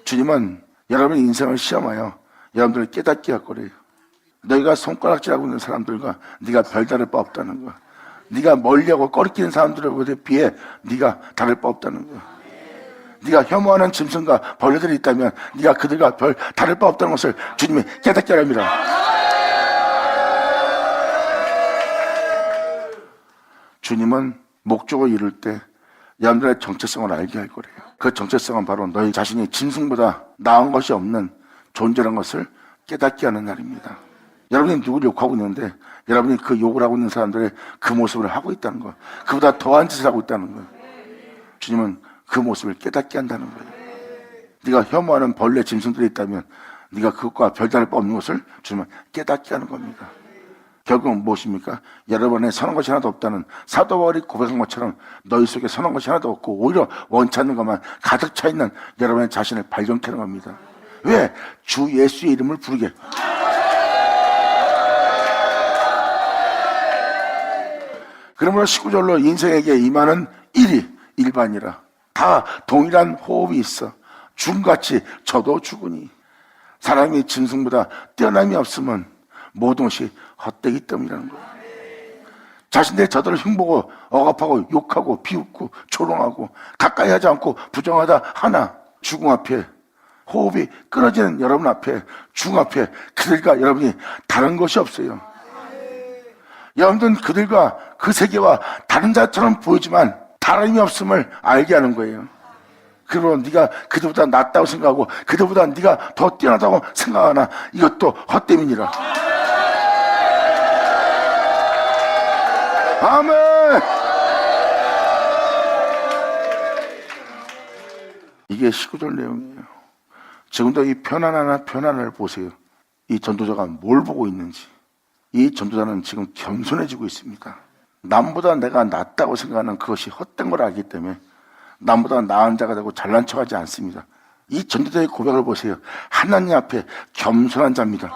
주님은 여러분의 인생을 시험하여 여러분들을 깨닫게 할 거래요. 너희가 손가락질하고 있는 사람들과 네가 별다를 바 없다는 거, 네가 멀리하고 꺼리끼는 사람들에 비해 네가 다를 바 없다는 거, 네가 혐오하는 짐승과 벌레들이 있다면 네가 그들과 별 다를 바 없다는 것을 주님이 깨닫게 하랍니다. 주님은 목적을 이룰 때 여러분들의 정체성을 알게 할 거래요. 그 정체성은 바로 너희 자신이 짐승보다 나은 것이 없는 존재라는 것을 깨닫게 하는 날입니다. 여러분이 누구를 욕하고 있는데 여러분이 그 욕을 하고 있는 사람들의 그 모습을 하고 있다는 거, 그보다 더한 짓을 하고 있다는 거예요. 주님은 그 모습을 깨닫게 한다는 거예요. 네가 혐오하는 벌레 짐승들이 있다면 네가 그것과 별다를 바 없는 것을 주님은 깨닫게 하는 겁니다. 결국은 무엇입니까? 여러분의 선한 것이 하나도 없다는 사도 바울이 고백한 것처럼 너희 속에 선한 것이 하나도 없고 오히려 원치 않는 것만 가득 차 있는 여러분의 자신을 발견케 하는 겁니다. 왜? 주 예수의 이름을 부르게. 그러므로 19절로 인생에게 임하는 일이 일반이라. 다 동일한 호흡이 있어. 죽음같이 저도 죽으니. 사람이 짐승보다 뛰어남이 없으면 모든 것이 헛되기 때문이라는 거예요. 자신들의 저들을 흉보고 억압하고 욕하고 비웃고 조롱하고 가까이 하지 않고 부정하다 하나 죽음 앞에, 호흡이 끊어지는 여러분 앞에, 죽음 앞에 그들과 여러분이 다른 것이 없어요. 여러분들은 그들과 그 세계와 다른 자처럼 보이지만 다름이 없음을 알게 하는 거예요. 그리고 네가 그들보다 낫다고 생각하고 그들보다 네가 더 뛰어나다고 생각하나 이것도 헛됨이니라. 아멘. 이게 19절 내용이에요. 지금도 이 편안을 보세요. 이 전도자가 뭘 보고 있는지. 이 전도자는 지금 겸손해지고 있습니다. 남보다 내가 낫다고 생각하는 그것이 헛된 걸 알기 때문에 남보다 나은 자가 되고 잘난 척하지 않습니다. 이 전도자의 고백을 보세요. 하나님 앞에 겸손한 자입니다.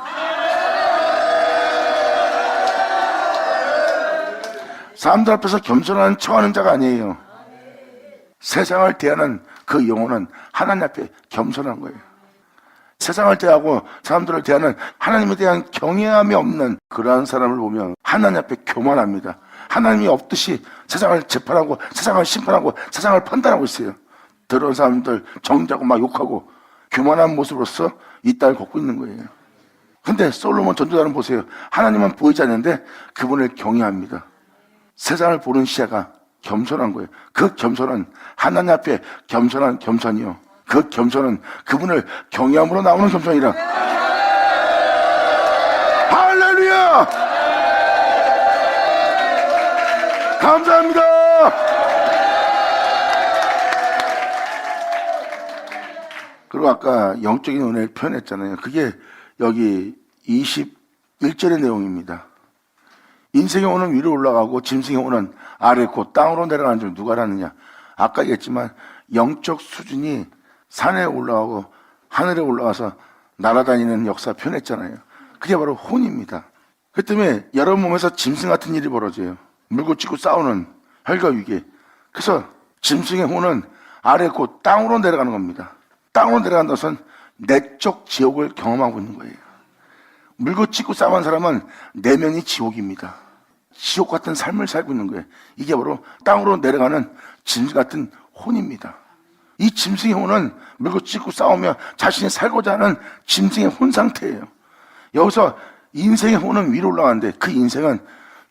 사람들 앞에서 겸손한 척하는 자가 아니에요. 세상을 대하는 그 영혼은 하나님 앞에 겸손한 거예요. 세상을 대하고 사람들을 대하는 하나님에 대한 경외함이 없는 그러한 사람을 보면 하나님 앞에 교만합니다. 하나님이 없듯이 세상을 재판하고 세상을 심판하고 세상을 판단하고 있어요. 더러운 사람들 정죄하고 막 욕하고 교만한 모습으로서 이 땅을 걷고 있는 거예요. 근데 솔로몬 전도자는 보세요. 하나님은 보이지 않는데 그분을 경외합니다. 세상을 보는 시야가 겸손한 거예요. 그 겸손은 하나님 앞에 겸손한 겸손이요. 그 겸손은 그분을 경외함으로 나오는 겸손이라. 할렐루야! 감사합니다. 그리고 아까 영적인 은혜를 표현했잖아요. 그게 여기 21절의 내용입니다. 인생의 호는 위로 올라가고 짐승의 호는 아래 곧 땅으로 내려가는 줄 누가 알았느냐. 아까 얘기했지만 영적 수준이 산에 올라가고 하늘에 올라가서 날아다니는 역사 표현했잖아요. 그게 바로 혼입니다. 그 때문에 여러분 몸에서 짐승 같은 일이 벌어져요. 물고 찢고 싸우는 혈과 위계. 그래서 짐승의 혼은 아래 곧 땅으로 내려가는 겁니다. 땅으로 내려가는 것은 내적 지옥을 경험하고 있는 거예요. 물고 찢고 싸우는 사람은 내면이 지옥입니다. 지옥 같은 삶을 살고 있는 거예요. 이게 바로 땅으로 내려가는 짐승 같은 혼입니다. 이 짐승의 혼은 물고 찢고 싸우며 자신이 살고자 하는 짐승의 혼 상태예요. 여기서 인생의 혼은 위로 올라가는데 그 인생은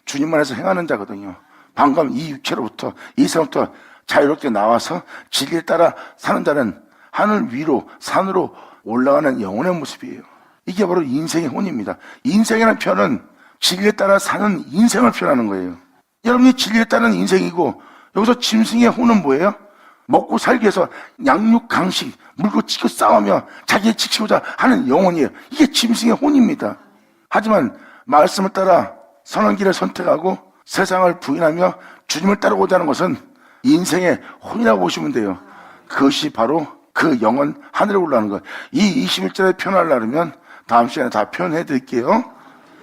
주님 안에서 행하는 자거든요. 방금 이 육체로부터 이 세상부터 자유롭게 나와서 진리에 따라 사는 자는 하늘 위로 산으로 올라가는 영혼의 모습이에요. 이게 바로 인생의 혼입니다. 인생이라는 표현은 진리에 따라 사는 인생을 표현하는 거예요. 여러분이 진리에 따른 인생이고 여기서 짐승의 혼은 뭐예요? 먹고 살기 위해서 양육 강식 물고 찢고 싸우며 자기를 지키고자 하는 영혼이에요. 이게 짐승의 혼입니다. 하지만 말씀을 따라 선한 길을 선택하고 세상을 부인하며 주님을 따르고자 하는 것은 인생의 혼이라고 보시면 돼요. 그것이 바로 그 영혼 하늘에 올라가는 것. 이 21절에 표현하려면 다음 시간에 다 표현해 드릴게요.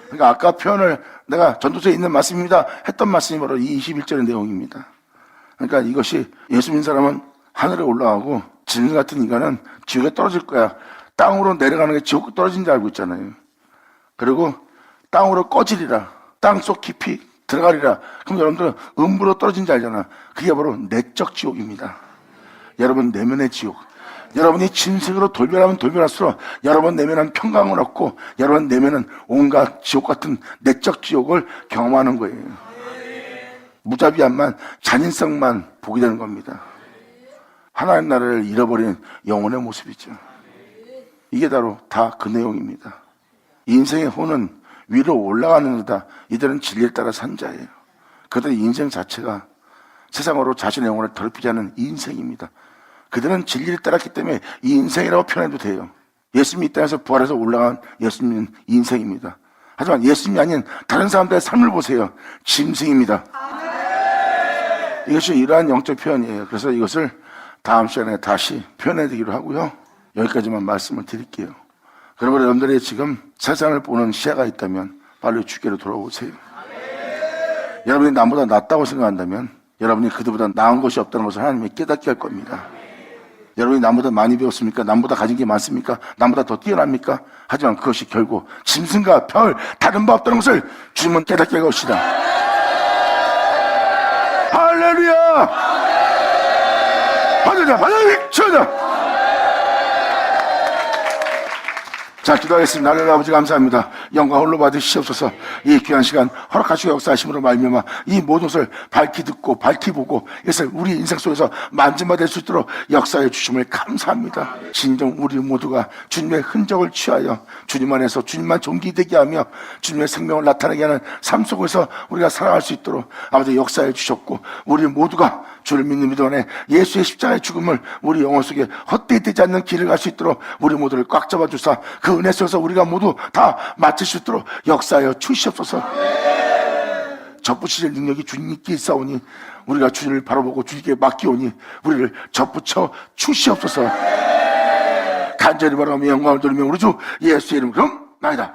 그러니까 아까 표현을 내가 전도서에 있는 말씀입니다 했던 말씀이 바로 이 21절의 내용입니다. 그러니까 이것이 예수 믿는 사람은 하늘에 올라가고 짐승 같은 인간은 지옥에 떨어질 거야. 땅으로 내려가는 게 지옥에 떨어진 줄 알고 있잖아요. 그리고 땅으로 꺼지리라. 땅속 깊이 들어가리라. 그럼 여러분들은 음부로 떨어진 줄 알잖아. 그게 바로 내적 지옥입니다. 여러분 내면의 지옥. 여러분이 짐승으로 돌변하면 돌변할수록 여러분 내면은 평강을 얻고 여러분 내면은 온갖 지옥 같은 내적 지옥을 경험하는 거예요. 무자비함만 잔인성만 보게 되는 겁니다. 하나님 나라를 잃어버린 영혼의 모습이죠. 이게 바로 다 그 내용입니다. 인생의 혼은 위로 올라가는 거다. 이들은 진리에 따라 산 자예요. 그들의 인생 자체가 세상으로 자신의 영혼을 더럽히지 않은 인생입니다. 그들은 진리를 따랐기 때문에 이 인생이라고 표현해도 돼요. 예수님이 이 땅에서 부활해서 올라간 예수님은 인생입니다. 하지만 예수님이 아닌 다른 사람들의 삶을 보세요. 짐승입니다. 이것이 이러한 영적 표현이에요. 그래서 이것을 다음 시간에 다시 표현해드리기로 하고요. 여기까지만 말씀을 드릴게요. 그러므로 여러분들이 지금 세상을 보는 시야가 있다면 빨리 주께로 돌아오세요. 여러분이 남보다 낫다고 생각한다면 여러분이 그들보다 나은 것이 없다는 것을 하나님이 깨닫게 할 겁니다. 여러분이 남보다 많이 배웠습니까? 남보다 가진 게 많습니까? 남보다 더 뛰어납니까? 하지만 그것이 결국 짐승과 별 다른 바 없다는 것을 주님은 깨닫게 할 것이다. 할렐루야! 받으자, 받으자! 자, 기도하겠습니다. 하나님 아버지 감사합니다. 영광 홀로 받으시옵소서. 이 귀한 시간 허락하시고 역사하심으로 말미암아 이 모든 것을 밝히 듣고 밝히 보고 이것을 우리 인생 속에서 만져받을 수 있도록 역사해 주심을 감사합니다. 진정 우리 모두가 주님의 흔적을 취하여 주님 안에서 주님만 존귀되게 하며 주님의 생명을 나타내게 하는 삶 속에서 우리가 살아갈 수 있도록 아버지 역사해 주셨고 우리 모두가 주를 믿는 믿음 안에 예수의 십자가의 죽음을 우리 영혼 속에 헛되이 되지 않는 길을 갈 수 있도록 우리 모두를 꽉 잡아주사 그 은혜 속에서 우리가 모두 다 맡을 수 있도록 역사하여 주시옵소서. 접붙이실 능력이 주님께 있사오니 우리가 주님을 바라보고 주님께 맡기오니 우리를 접붙여 주시옵소서. 간절히 바라며 영광을 돌리며 우리 주 예수의 이름으로 나이다.